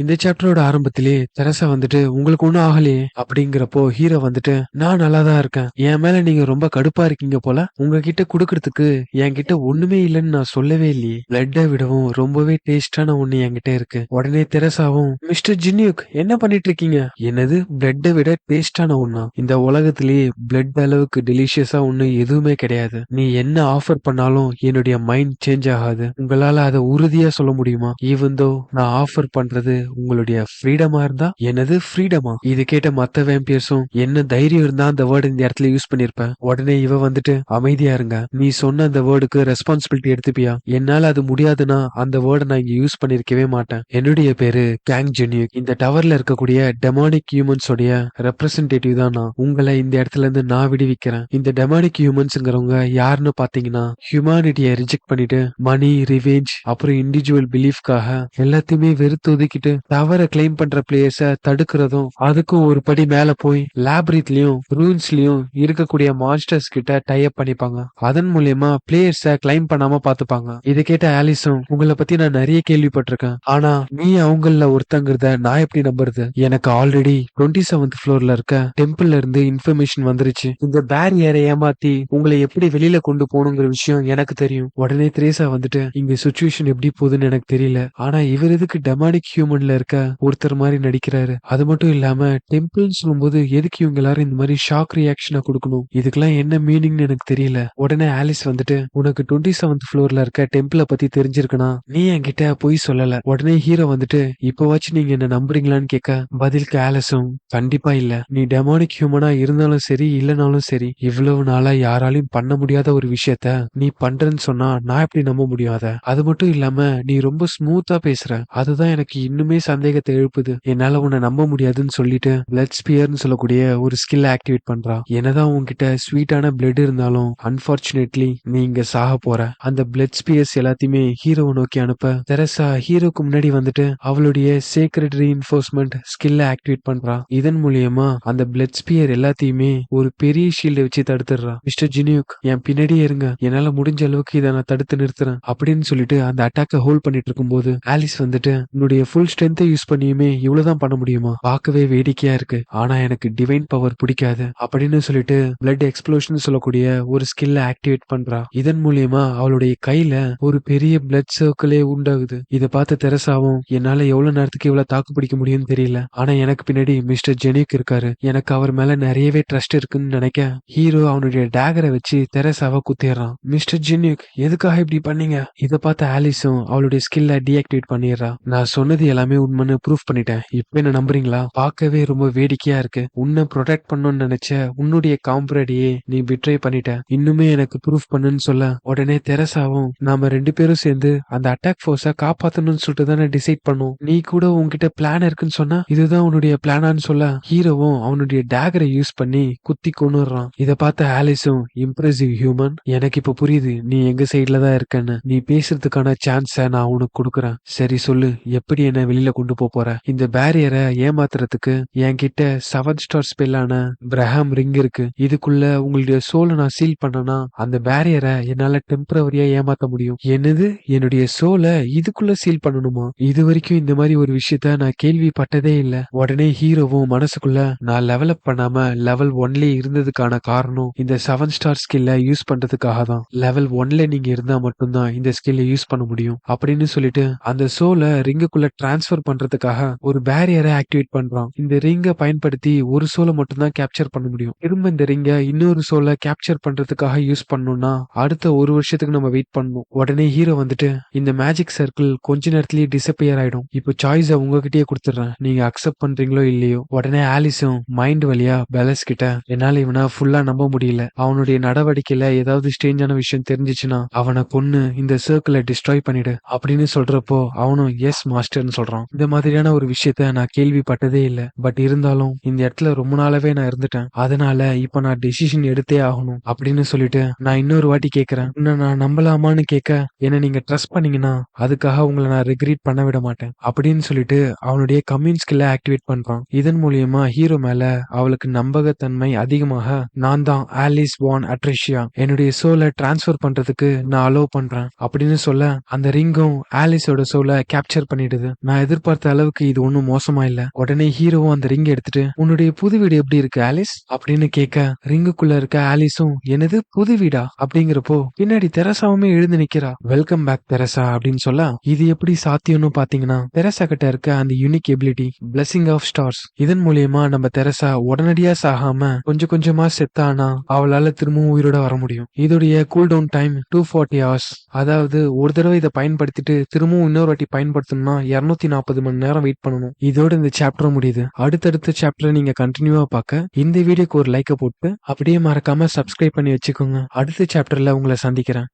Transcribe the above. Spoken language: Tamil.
இந்த சாப்டரோட ஆரம்பத்திலே தெரசா வந்துட்டு உங்களுக்கு ஒண்ணும் ஆகலையே அப்படிங்கிறப்போ ஹீரோ வந்துட்டு நான் நல்லா தான் இருக்கேன். என் மேல நீங்க ரொம்ப கடுப்பா இருக்கீங்க போல. உங்ககிட்ட குடுக்கறதுக்கு என்கிட்ட ஒண்ணுமே இல்லைன்னு நான் சொல்லவே இல்லையே. பிளட்டை விடவும் ரொம்பவே டேஸ்டான ஒண்ணு என்கிட்ட இருக்கு. உடனே தெரசாவும் மிஸ்டர் ஜின்யூக் என்ன பண்ணிட்டு இருக்கீங்க? என்னது பிளட்டை விட டேஸ்டான ஒண்ணா? இந்த உலகத்திலேயே பிளட் அளவுக்கு டெலிஷியஸா ஒண்ணு எதுவுமே கிடையாது. நீ என்ன ஆஃபர் பண்ணாலும் என்னுடைய மைண்ட் சேஞ்ச் ஆகாது. உங்களால அதை உறுதியா சொல்ல முடியுமா? ஈவன் தோ நான் ஆஃபர் பண்றது உங்களுடைய ஃப்ரீடமா இருந்தா என்னது ஃப்ரீடமா? இது கேட்ட மத்த வேம்பியர்ஸும் என்ன தைரியம் இருந்தா அந்த வேர்டு இந்த இடத்துல யூஸ் பண்ணிருப்பேன். உடனே இவ வந்துட்டு அமைதியா இருங்க. நீ சொன்ன அந்த வேர்டுக்கு ரெஸ்பான்சிபிலிட்டி எடுத்துப்பியா? என்னால அது முடியாதுன்னா அந்த வேர்டை நான் இங்க யூஸ் பண்ணிருக்கவே மாட்டேன். என்னுடைய பேரு கேங் ஜெனியூக். இந்த டவர்ல இருக்கக்கூடிய டெமானிக் ஹியூமன்ஸ் உடைய ரெப்ரசன்டேட்டிவ் தான் நான். உங்களை இந்த இடத்துல இருந்து நான் விடுவிக்கிறேன். இந்த டெமானிக் ஹியூமன்ஸ்ங்கிறவங்க யாருன்னு பாத்தீங்கன்னா ஹியூமானிட்டியை ரிஜெக்ட் பண்ணிட்டு மணி ரிவெஞ்ச் அப்புறம் இண்டிவிஜுவல் பிலீஃப்காக எல்லாத்தையுமே வெறுத்து ஒதுக்கிட்டு டவரை கிளைம் பண்ற பிளேயர்ஸ தடுக்கிறதும் அதுக்கும் ஒரு படி மேல போய் லேப்ரித்லயும் ரூன்ஸ்லயும் இருக்கக்கூடிய மான்ஸ்டர்ஸ் கிட்ட டை அப் பண்ணிப்பாங்க. அதன் மூலியமா பிளேயர்ஸ கிளைம் பண்ணாம பாத்துப்பாங்க. இதை கேட்ட ஆலிஸும் உங்களை பத்தி நான் நிறைய கேள்விப்பட்டிருக்கேன். ஆனா நீ அவங்கள ஒருத்தங்கிறத நான் எப்படி நம்புறது? எனக்கு ஆல்ரெடி 27th ஃப்ளோர்ல இருக்க டெம்பிள்ல இருந்து இன்ஃபர்மேஷன் வந்துருச்சு. இந்த பேரியரை ஏமாத்தி உங்களை எப்படி வெளியில கொண்டு போகணுங்கிற விஷயம் எனக்கு தெரியும். உடனே திரேசா வந்துட்டு இங்க சுச்சுவேஷன் எப்படி போகுதுன்னு எனக்கு தெரியல. ஆனா இவர் எதுக்கு டெமானிக் ஹியூமன்ல இருக்க ஒருத்தர் மாதிரி நடிக்கிறாரு? அது மட்டும் இல்லாம டெம்பிள்னு சொல்லும்போது எதுக்கு இவங்க எல்லாரும் இந்த மாதிரி ஷாக் ரியாக்ஷனை கொடுக்கணும்? இதுக்கெல்லாம் என்ன மீனிங்னு எனக்கு தெரியல. உடனே ஆலிஸ் வந்துட்டு உனக்கு 27th ஃப்ளோர்ல இருக்க டெம்பிளை பத்தி தெரிஞ்சிருக்குனா நீ என்கிட்ட போய் சொல்லல. உடனே ஹீரோ வந்துட்டு இப்பவாச்சும் நீங்க என்ன நம்புறீங்களான்னு கேட்க பதிலுக்கு ஆலிஸும் கண்டிப்பா இல்ல. நீ டெமானிக் ஹியூமனா இருந்தாலும் சரி இல்லனாலும் சரி இவ்வளவு நாளா யாராலையும் பண்ண முடியாத ஒரு விஷயத்த நீ பண்றேன்னு சொன்னா நான் எப்படி நம்ப முடியாத? அது மட்டும் இல்லாம நீ ரொம்ப ஸ்மூத்தா பேசுற. அதுதான் எனக்கு இன்னுமே சந்தேகத்தை எழுப்புது. என்னால உன்னை நம்ப முடியாதுன்னு சொல்லிட்டு பிளட் ஸ்பியர்னு சொல்லக்கூடிய ஒரு ஸ்கில் ஆக்டிவேட் பண்றா. என்னதான் உன்கிட்ட ஸ்வீட்டான பிளட் இருந்தாலும் அன்பார்ச்சுனேட்லி நீ இங்க சாக போற. அந்த பிளட் ஸ்பியர்ஸ் எல்லாத்தையுமே ஹீரோவை நோக்கி அனுப்ப தெரசா ஹீரோக்கு முன்னாடி வந்துட்டு அவளுடைய சேக்ரெட் ரீஇன்ஃபோர்ஸ்மெண்ட் ஸ்கில்ல ஆக்டிவேட் பண்றா. இதன் மூலியமா அந்த பிளட் ஸ்பியர் எல்லாத்தையுமே ஒரு பெரிய ஷீல்ட வச்சு தடுத்துடுறா. மிஸ்டர் ஜினியூக் என் பின்னாடியே இருங்க. என்னால முடிஞ்ச அளவுக்கு இதை நான் தடுத்து நிறுத்துறேன் அப்படின்னு சொல்லிட்டு அந்த அட்டாக்கை ஹோல்ட் பண்ணிட்டு இருக்கும்போது ஆலிஸ் வந்துட்டு உன்னுடைய ஃபுல் ஸ்ட்ரென்த்தை யூஸ் பண்ணியுமே இவ்வளவுதான் பண்ண முடியுமா? பார்க்கவே வேடிக்கையா இருக்கு. ஆனா எனக்கு டிவைன் பவர் பிடிக்காது அப்படின்னு சொல்லிட்டு பிளட் எக்ஸ்ப்ளோஷன் சொல்லக்கூடிய ஒரு ஸ்கில்ல ஆக்டிவேட் பண்றா. இதன் மூலியமா அவளுடைய கையில ஒரு பெரிய பிளட் சர்க்கிளே உண்டாகுது. இதை பார்த்த தெரசாவும் என்னால எவ்வளவு நேரத்துக்கு இவ்வளவு தாக்கு பிடிக்க முடியும்னு தெரியல. ஆனா எனக்கு பின்னாடி மிஸ்டர் ஜெனிக் இருக்காரு. எனக்கு அவர் மேல நிறையவே ட்ரஸ்ட் இருக்குன்னு நினைக்க ஹீரோ அவனுடைய டேகரை வச்சு தெரசாவை குத்திடுறான். மிஸ்டர் ஜெனிக் எதுக்காக இப்படி பண்ணீங்க? இதை பார்த்த ஆலிஸும் அவளுடைய ஸ்கில்ல டீஆக்டிவேட் பண்ணிடுறா. நான் சொன்னது எல்லாமே உண்மைன்னு ப்ரூஃப் பண்ணிட்டேன். இப்ப என்ன நம்புறீங்களா? பார்க்கவே ரொம்ப வேடிக்கையா இருக்கு. உன்னை ப்ரொடெக்ட் பண்ணணும்னு நினைச்ச உன்னுடைய காம்பரடியே நீ பிட்ரே பண்ணிட்ட. இன்னுமே எனக்கு ப்ரூஃப் பண்ணுன்னு சொல்ல உடனே தெரசாவும் நாம 2 பேரும் சேர்ந்து அந்த அட்டாக் போர்ஸ காப்பாத்தணும்னு சொல்லிட்டு தானே டிசைட் பண்ணோம். நீ கூட உன்கிட்ட பிளான் இருக்குன்னு சொன்னா இதுதான் உன்னுடைய பிளானான்னு சொல்ல ஹீரோவும் அவனுடைய டேகரை யூஸ் பண்ணி குத்தி கொன்னுறான். இதை பார்த்த ஆலிஸும் இம்ப்ரெசிவ் ஹியூமன், எனக்கு இப்ப புரியுது நீ எங்க சைட்ல தான் இருக்கன்னு. நீ பேசுறதுக்கான சான்ஸ நான் உனக்கு கொடுக்குறேன். சரி சொல்லு, எப்படி என்ன வெளியில கொண்டு போற? இந்த பேரியரை ஏமாத்துறதுக்கு என்கிட்ட 7 ஸ்டார் ஸ்பெல்லான பிரஹாம் ரிங் இருக்கு. இதுக்குள்ள உங்களுடைய சோலை நான் சீல் பண்ணனா அந்த பேரியரை என்னால டெம்பரவரியா ஏமாத்த முடியும். என்னது, என்னுடைய சோலை இதுக்குள்ள சீல் பண்ணணுமா? இது வரைக்கும் இந்த மாதிரி ஒரு விஷயத்த நான் கேள்விப்பட்டதே இல்ல. உடனே ஹீரோவும் மனசுக்குள்ள நான் லெவலப் பண்ணாம லெவல் 1ல இருந்ததுக்கான காரணம் இந்த 7 ஸ்டார் ஸ்கில்ல யூஸ் பண்றதுக்காக தான். லெவல் 1ல நீங்க இருந்தா மட்டும்தான் இந்த ஸ்கில்ல யூஸ் பண்ண முடியும் அப்படின்னு சொல்லிட்டு அந்த சோலை ரிங்குக்குள்ள டிரான்ஸ்பர் பண்றதுக்காக ஒரு பேரியரை ஆக்டிவேட் பண்றான். இந்த ரிங்கை பயன்படுத்தி ஒரு சோலை மட்டும்தான் கேப்சர் பண்ண முடியும். திரும்ப இந்த ரிங்கை இன்னொரு சோலை கேப்சர் பண்றதுக்காக யூஸ் பண்ணணும்னா அடுத்த 1 வருஷத்துக்கு நம்ம வெயிட் பண்ணணும். உடனே ஹீரோ வந்துட்டு இந்த மேஜிக் சர்க்கிள் கொஞ்ச நேரத்திலேயே டிசப்பியர் ஆயிடும். இப்போ சாய்ஸை உங்ககிட்டயே கொடுத்துட்றேன், நீங்க அக்செப்ட் பண்றீங்களோ இல்லையோ. உடனே ஆலிஸும் மைண்ட் வழியா பெலஸ் கிட்ட என்னால இவனை ஃபுல்லா நம்ப முடியல. அவனுடைய நடவடிக்கையில ஏதாவது ஸ்ட்ரேஞ்சான விஷயம் தெரிஞ்சிச்சுன்னா அவனை கொன்னு இந்த சர்க்கிளை டிஸ்ட்ராய் பண்ணிடு அப்படின்னு சொல்றப்போ அவனும் எஸ் மாஸ்டர்னு சொல்றான். இந்த மாதிரியான ஒரு விஷயத்த நான் கேள்விப்பட்டதே இல்ல. பட் இருந்தாலும் இந்த இடத்துல ரொம்ப நாளாவே நான் இருந்துட்டேன். அதனால இப்ப நான் டெசிஷன் எடுத்தே ஆகணும் அப்படின்னு சொல்லிட்டு நான் இன்னொரு வாட்டி கேட்கிறேன், இன்னும் நான் நம்பலாமான்னு கேட்க என்ன நீங்க ட்ரஸ்ட் பண்ணீங்கன்னா அதுக்காக உங்களை நான் ரெக்ரீட் பண்ண விட மாட்டேன் அப்படின்னு சொல்லிட்டு அவனுடைய கம்யூன் ஸ்கில்ல ஆக்டிவேட் பண்றான். இதன் மூலியமா ஹீரோ மேல அவளுக்கு நம்பகத்தன்மை அதிகமாக நான் தான் ஆலிஸ் வான் அட்ரிஷியா என்னுடைய சோலை டிரான்ஸ்பர் பண்றதுக்கு நான் அலோவ் பண்றேன் அப்படின்னு சொல்ல அந்த ரிங்கும் ஆலிஸோட சோலை கேப்சர் பண்ணிடுது. நான் எதிர்பார்த்த அளவுக்கு இது ஒன்னும் மோசமா இல்ல. உடனே ஹீரோவும் அந்த ரிங் எடுத்துட்டு உன்னுடைய புது வீடு எப்படி இருக்கு ஆலிஸ் அப்படின்னு கேட்க, ரிங்குக்குள்ள இருக்க ஆலிஸும் என்னது புது வீடா அப்படிங்கிறப்போ பின்னாடி தெரசாவுமே எழுந்து நிக்கிறா. வெல்கம் பேக் தெரசா அப்படின்னு சொல்ல, இது எப்படி சாத்தியம்னு பாத்தீங்கன்னா தெரசா கிட்ட இருக்க அந்த unique ability blessing of stars. இதன் மூலியமா நம்ம தெரசா உடனடியா சாகாம கொஞ்சம் கொஞ்சமா செத்தானா அவளால திரும்பவும் உயிரோட வர முடியும். இதோடைய கூல் டவுன் டைம் 240 hours. அதாவது ஒரு தடவை இதை பயன்படுத்திட்டு திரும்பவும் இன்னொரு வாட்டி பயன்படுத்தணும்னா 240 மணி நேரம் வெயிட் பண்ணணும். இதோட இந்த சாப்டர் முடியுது. அடுத்தடுத்த சாப்டரை நீங்க கண்டினியூவா பார்க்க இந்த வீடியோக்கு ஒரு லைக்கை போட்டு அப்படியே மறக்காம சப்ஸ்கிரைப் பண்ணி வச்சுக்கோங்க. அடுத்த சாப்டர்ல உங்களை சந்திக்கிறேன்.